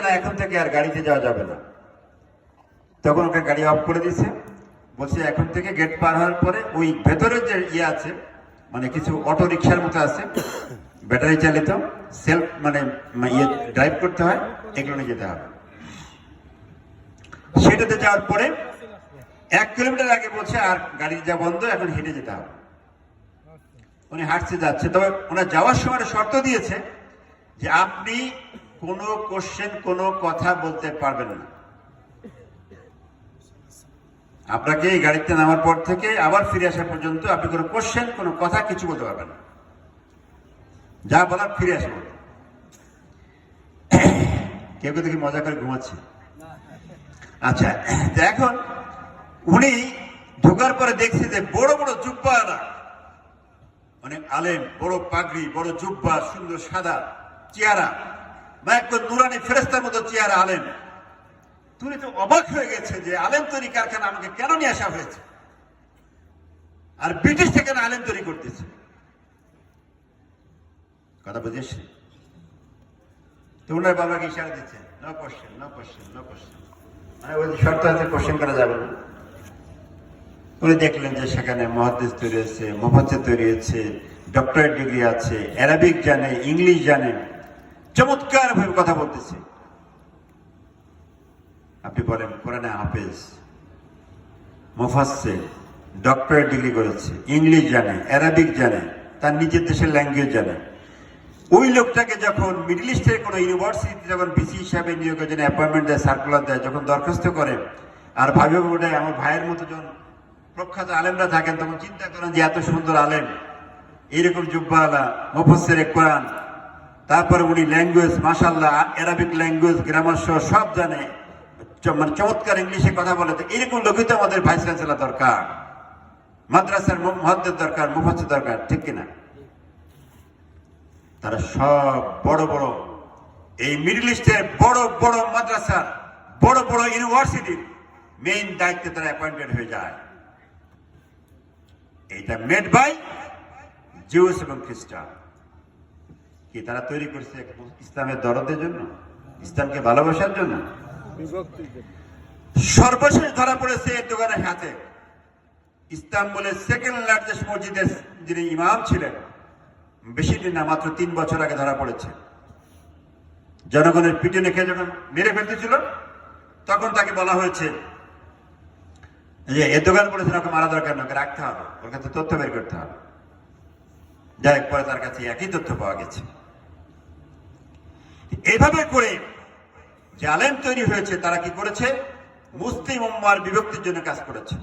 না এখন থেকে আর গাড়িতে যাওয়া যাবে না। তখন ওকে গাড়ি অফ করে দিয়েছে, বলছে এখন থেকে গেট পার হওয়ার পরে ওই ভেতরের যে ইয়ে আছে, মানে কিছু অটো রিক্সার মতো আছে ব্যাটারি চালিত, সেলফ মানে ইয়ে ড্রাইভ করতে হয়, এগুলো নিয়ে যেতে হবে। সেটাতে যাওয়ার পরে 1 কিলোমিটার আগে বলছে আর গাড়ি যা বন্ধ, এখন হেঁটে যেতে হবে। উনি হাঁটতে যাচ্ছে, তবে ওনার যাওয়ার সময় শর্ত দিয়েছে যে আপনি কোনো কোশ্চেন, কোনো কথা বলতে পারবেন না। আপনাকে এই গাড়িতে নামার পর থেকে আবার ফিরে আসা পর্যন্ত আপনি কোনো কোশ্চেন, কোনো কথা কিছু বলতে পারবেন না, যা বলার ফিরে আসে বলতে। কেউ কেউ দেখি মজা করে ঘুমাচ্ছে। আচ্ছা, এখন উনি ঢোকার পরে দেখছি যে বড় বড় জুব্বারা, অনেক আলেম, বড় পাগড়ি, বড় জুব্বা, সুন্দর সাদা চেহারা, বা একদম নুরানি ফেরেস্তার মতো চেহারা আলেম। তুমি তো অবাক হয়ে গেছে যে আলেম তৈরি কারখানা আমাকে কেন নিয়ে আসা হয়েছে, আর ব্রিটিশ থেকে আলেম তৈরি করতেছে। কথা বুঝিস? তো ওনার বাবাকে ইশারা দিচ্ছে, no question, no question, no question, মানে ওই শর্ত আছে কোশ্চেন করা যাবে না। উনি দেখলেন যে সেখানে মুহাদ্দিস তৈরি হয়েছে, মুফাসসির তৈরি হয়েছে, ডক্টরেট ডিগ্রি আছে, অ্যারাবিক জানে, ইংলিশ জানে, চমৎকার ভাবে কথা বলতেছে। আপনি বলেন কোরআনে হাফেজ, মুফাসসির, ডক্টরেট ডিগ্রি করেছে, ইংলিশ জানে, অ্যারাবিক জানে, তার নিজের দেশের ল্যাঙ্গুয়েজ জানে। ওই লোকটাকে যখন মিডল ইস্টের কোনো ইউনিভার্সিটি যখন ভিসি হিসাবে নিয়োগের জন্য অ্যাপয়েন্টমেন্ট দেয়, সার্কুলার দেয়, যখন দরখাস্ত করে, আর ভাবে ওটা আমার ভাইয়ের মতো যখন প্রখ্যাত আলেমরা থাকেন, তখন চিন্তা করেন যে এত সুন্দর আলেম, এইরকম জুব্বাওয়ালা, মুফাসসির কোরআন, তারপরে উনি ল্যাঙ্গুয়েজ মাশাআল্লাহ, অ্যারাবিক ল্যাঙ্গুয়েজ, গ্রামার সহ সব জানে, মানে চমৎকার ইংলিশে কথা বলে। তো এরকম লোকই তো আমাদের ভাইস চ্যান্সেলর দরকার, মাদ্রাসার মুহাদ্দিস দরকার, মুফাসসির দরকার, ঠিক কিনা? তারা সব বড় বড় এই মিডল ইস্টের বড় বড় মাদ্রাসা, বড় বড় ইউনিভার্সিটির মেইন দায়িত্বে তারা অ্যাপয়েন্টেড হয়ে যায়। এটা মেড বাই জিউস এবং খ্রিস্টান। কি তারা তৈরি করছে ইসলামের দরদের জন্য, ইসলামকে ভালোবাসার জন্য? সর্বশেষ ধরা পড়েছে এরদোগানের হাতে। ইস্তাম্বুলের সেকেন্ড লার্জেস্ট মসজিদের যিনি ইমাম ছিলেন, বেশি দিন না, মাত্র 3 বছর আগে ধরা পড়েছে। জনগণের পিটনে খেয়ে যখন মেরে ফেলতেছিল, তখন তাকে বলা হয়েছে যে এরদোগান বলেছেন ওকে মারা দরকার না, ওকে রাখতে হবে, ওর কাছে তথ্য বের করতে হবে। যাই হোক, পরে তার কাছে একই তথ্য পাওয়া গেছে। এইভাবে করে যে আলেম তৈরি হয়েছে, তারা কি করেছে? মুসলিম উম্মার বিভক্তির জন্য কাজ করেছে।